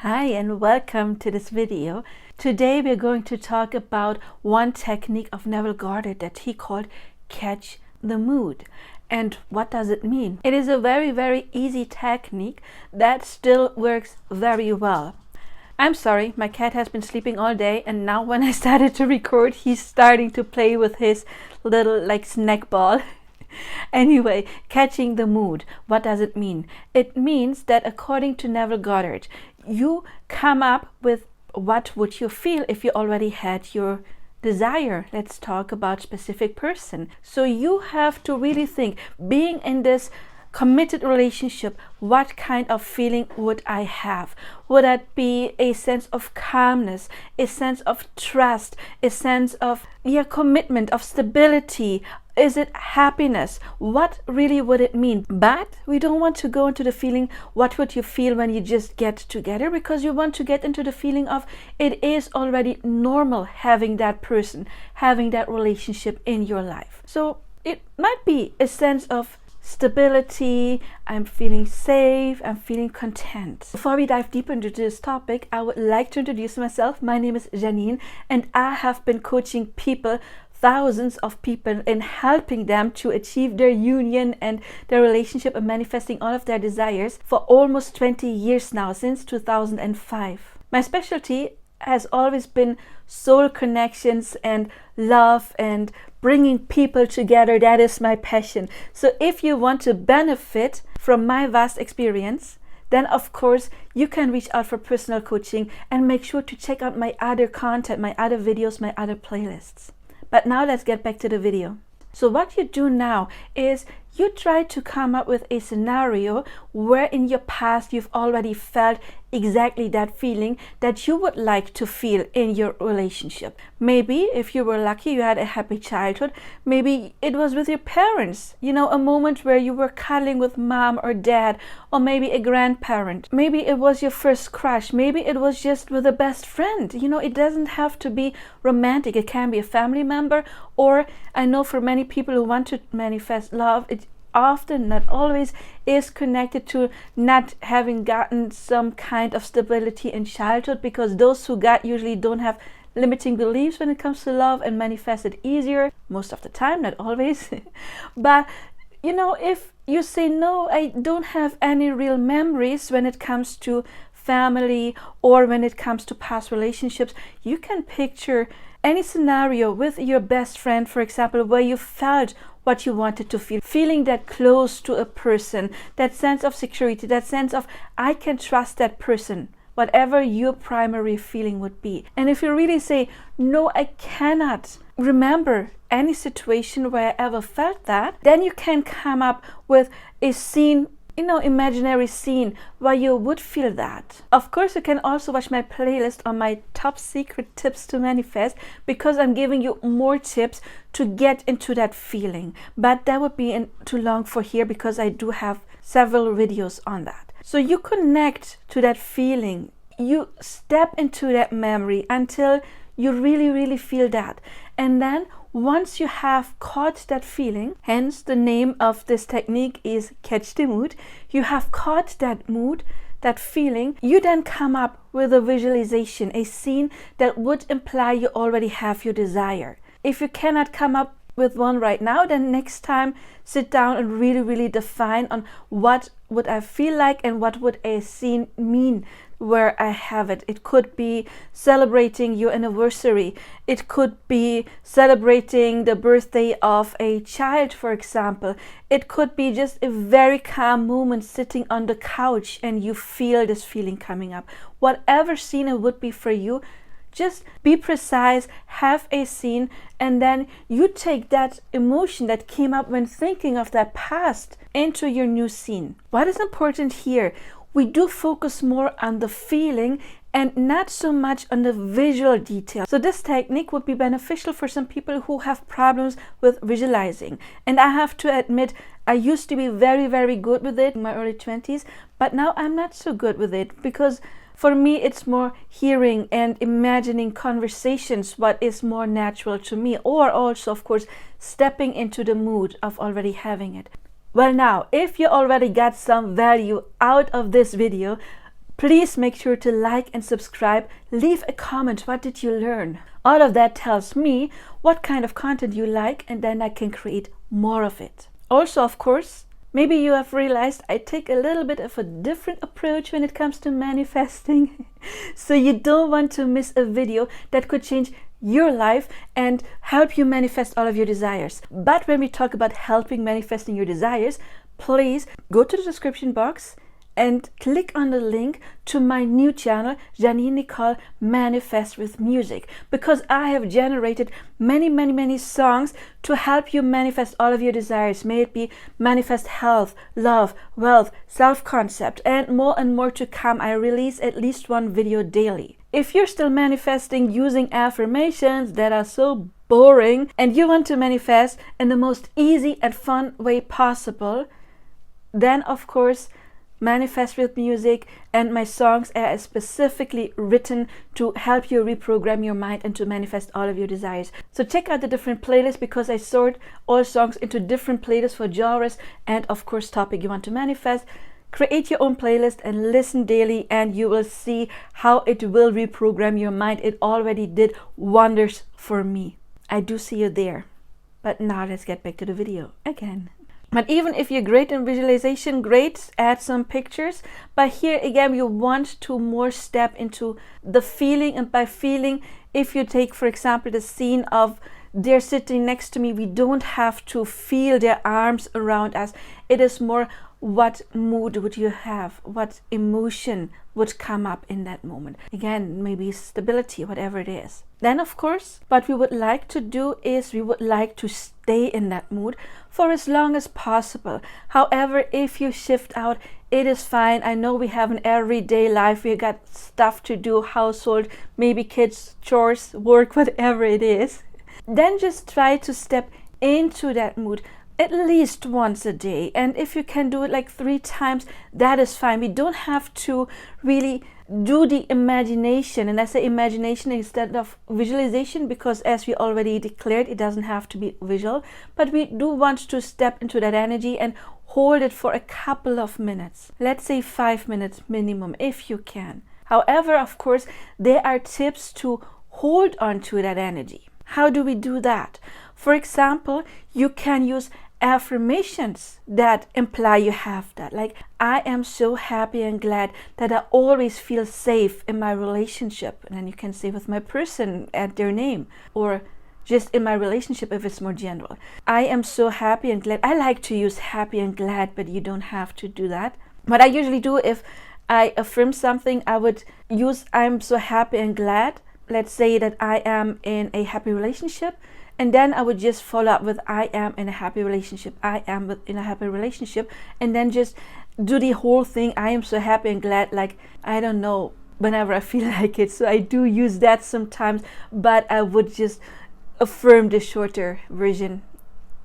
Hi and welcome to this video. Today we're going to talk about one technique of Neville Goddard that he called catch the mood. And what does it mean? It is a very easy technique that still works very well. I'm sorry, my cat has been sleeping all day, and now when I started to record, he's starting to play with his little snack ball. Anyway, catching the mood. What does it mean? It means that according to Neville Goddard, you come up with what would you feel if you already had your desire. Let's talk about specific person. So you have to really think, being in this committed relationship, what kind of feeling would I have? Would that be a sense of calmness, a sense of trust, a sense of commitment, of stability? Is it happiness? What really would it mean? But we don't want to go into the feeling, what would you feel when you just get together? Because you want to get into the feeling of it is already normal having that person, having that relationship in your life. So it might be a sense of stability, I'm feeling safe, I'm feeling content. Before we dive deeper into this topic, I would like to introduce myself. My name is Janine, and I have been coaching people, thousands of people, in helping them to achieve their union and their relationship and manifesting all of their desires for almost 20 years now, since 2005. My specialty has always been soul connections and love and bringing people together. That is my passion. So if you want to benefit from my vast experience, then of course you can reach out for personal coaching, and make sure to check out my other content, my other videos, my other playlists. But now let's get back to the video. So what you do now is you try to come up with a scenario where in your past you've already felt exactly that feeling that you would like to feel in your relationship. Maybe if you were lucky, you had a happy childhood. Maybe it was with your parents, a moment where you were cuddling with mom or dad, or maybe a grandparent. Maybe it was your first crush. Maybe it was just with a best friend. It doesn't have to be romantic. It can be a family member, or I know for many people who want to manifest love, it often, not always, is connected to not having gotten some kind of stability in childhood, because those who got usually don't have limiting beliefs when it comes to love and manifest it easier, most of the time, not always. But if you say, no, I don't have any real memories when it comes to family or when it comes to past relationships, you can picture any scenario with your best friend, for example, where you felt what you wanted to feel, feeling that close to a person, that sense of security, that sense of I can trust that person, whatever your primary feeling would be. And if you really say, no, I cannot remember any situation where I ever felt that, then you can come up with a scene, imaginary scene where you would feel that. Of course, you can also watch my playlist on my top secret tips to manifest, because I'm giving you more tips to get into that feeling. But that would be too long for here, because I do have several videos on that. So you connect to that feeling. You step into that memory until you really feel that. And then once you have caught that feeling, hence the name of this technique is catch the mood, you have caught that mood, that feeling, you then come up with a visualization, a scene that would imply you already have your desire. If you cannot come up with one right now, then next time sit down and really define on what would I feel like and what would a scene mean where I have it. It could be celebrating your anniversary. It could be celebrating the birthday of a child, for example. It could be just a very calm moment sitting on the couch and you feel this feeling coming up. Whatever scene it would be for you, just be precise, have a scene, and then you take that emotion that came up when thinking of that past into your new scene. What is important here? We do focus more on the feeling and not so much on the visual detail. So this technique would be beneficial for some people who have problems with visualizing. And I have to admit, I used to be very good with it in my early 20s, but now I'm not so good with it, because for me it's more hearing and imagining conversations, what is more natural to me, or also of course stepping into the mood of already having it. Well, now if you already got some value out of this video, Please make sure to like and subscribe. Leave a comment. What did you learn? All of that tells me what kind of content you like, and then I can create more of it. Also, of course, maybe you have realized I take a little bit of a different approach when it comes to manifesting. So you don't want to miss a video that could change your life and help you manifest all of your desires. But when we talk about helping manifesting your desires, please go to the description box and click on the link to my new channel, Janine Nicole Manifest with Music, because I have generated many songs to help you manifest all of your desires. May it be manifest health, love, wealth, self-concept, and more to come. I release at least one video daily. If you're still manifesting using affirmations that are so boring and you want to manifest in the most easy and fun way possible, then of course Manifest with Music and my songs are specifically written to help you reprogram your mind and to manifest all of your desires. So check out the different playlists, because I sort all songs into different playlists for genres and of course topic you want to manifest. Create your own playlist and listen daily, and you will see how it will reprogram your mind. It already did wonders for me. I do see you there. But now let's get back to the video again. But even if you're great in visualization, great, add some pictures. But here again, you want to more step into the feeling. And by feeling, if you take, for example, the scene of they're sitting next to me, we don't have to feel their arms around us. It is more, what mood would you have? What emotion would come up in that moment? Again, maybe stability, whatever it is. Then, of course, what we would like to do is we would like to stay in that mood for as long as possible. However, if you shift out, it is fine. I know we have an everyday life. We got stuff to do, household, maybe kids, chores, work, whatever it is. Then just try to step into that mood at least once a day. And if you can do it like 3 times, that is fine. We don't have to really do the imagination. And I say imagination instead of visualization, because as we already declared, it doesn't have to be visual. But we do want to step into that energy and hold it for a couple of minutes. Let's say 5 minutes minimum, if you can. However, of course, there are tips to hold on to that energy. How do we do that? For example, you can use affirmations that imply you have that. Like, I am so happy and glad that I always feel safe in my relationship. And then you can say with my person, add their name, or just in my relationship if it's more general. I am so happy and glad. I like to use happy and glad, but you don't have to do that. What I usually do, if I affirm something, I would use I'm so happy and glad. Let's say that I am in a happy relationship, and then I would just follow up with I am in a happy relationship. I am in a happy relationship, and then just do the whole thing. I am so happy and glad, like, I don't know, whenever I feel like it. So I do use that sometimes, but I would just affirm the shorter version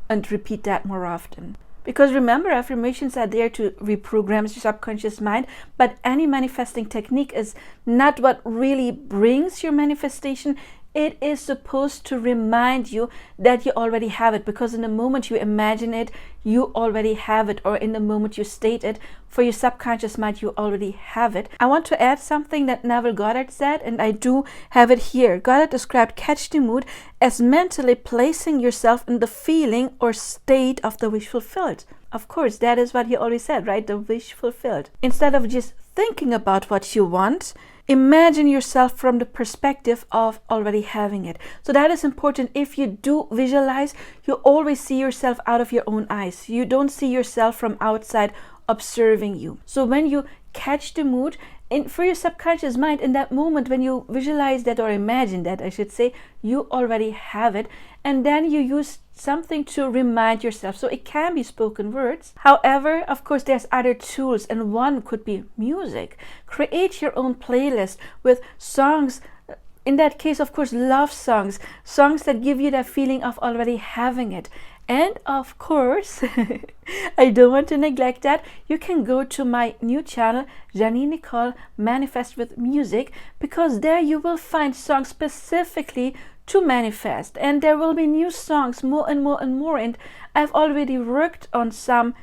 and repeat that more often. Because remember, affirmations are there to reprogram your subconscious mind, but any manifesting technique is not what really brings your manifestation. It is supposed to remind you that you already have it, because in the moment you imagine it, you already have it, or in the moment you state it, for your subconscious mind, you already have it. I want to add something that Neville Goddard said, and I do have it here. Goddard described catch the mood as mentally placing yourself in the feeling or state of the wish fulfilled. Of course, that is what he always said, right? The wish fulfilled. Instead of just thinking about what you want, imagine yourself from the perspective of already having it. So that is important. If you do visualize, you always see yourself out of your own eyes. You don't see yourself from outside observing you. So when you catch the mood, for your subconscious mind, in that moment when you visualize that, or imagine that, I should say, you already have it. And then you use something to remind yourself. So it can be spoken words. However, of course, there's other tools, and one could be music. Create your own playlist with songs. In that case, of course, love songs, songs that give you that feeling of already having it. And of course, I don't want to neglect that, you can go to my new channel, Janine Nicole Manifest with Music, because there you will find songs specifically to manifest, and there will be new songs more and more and more. And I've already worked on some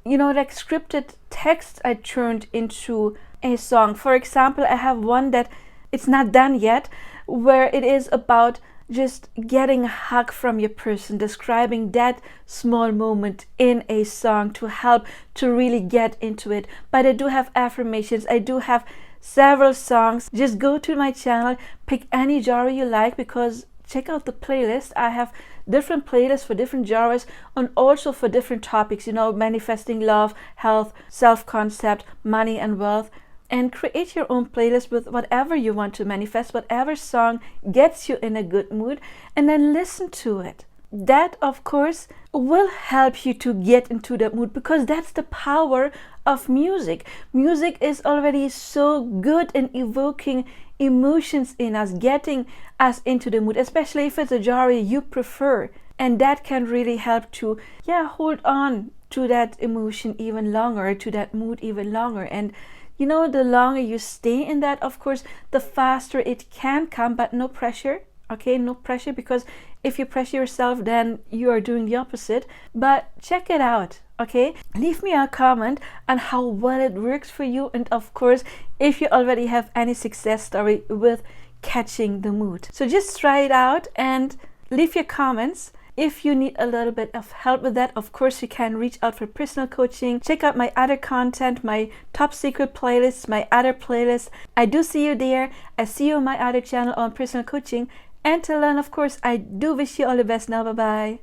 like scripted text I turned into a song. For example, I have one that it's not done yet, where it is about just getting a hug from your person, describing that small moment in a song to help to really get into it. But I do have affirmations, I do have several songs. Just go to my channel, pick any genre you like, because check out the playlist. I have different playlists for different genres and also for different topics, manifesting love, health, self-concept, money and wealth. And create your own playlist with whatever you want to manifest, whatever song gets you in a good mood, and then listen to it. That, of course, will help you to get into that mood, because that's the power of music. Music is already so good in evoking emotions in us, getting us into the mood, especially if it's a genre you prefer. And that can really help to, hold on to that emotion even longer, to that mood even longer. And the longer you stay in that, of course, the faster it can come, but no pressure. Okay, no pressure, because if you pressure yourself, then you are doing the opposite. But check it out, okay? Leave me a comment on how well it works for you. And of course, if you already have any success story with catching the mood. So just try it out and leave your comments. If you need a little bit of help with that, of course, you can reach out for personal coaching. Check out my other content, my top secret playlists, my other playlists. I do see you there. I see you on my other channel on personal coaching. Until then, of course, I do wish you all the best now. Bye-bye.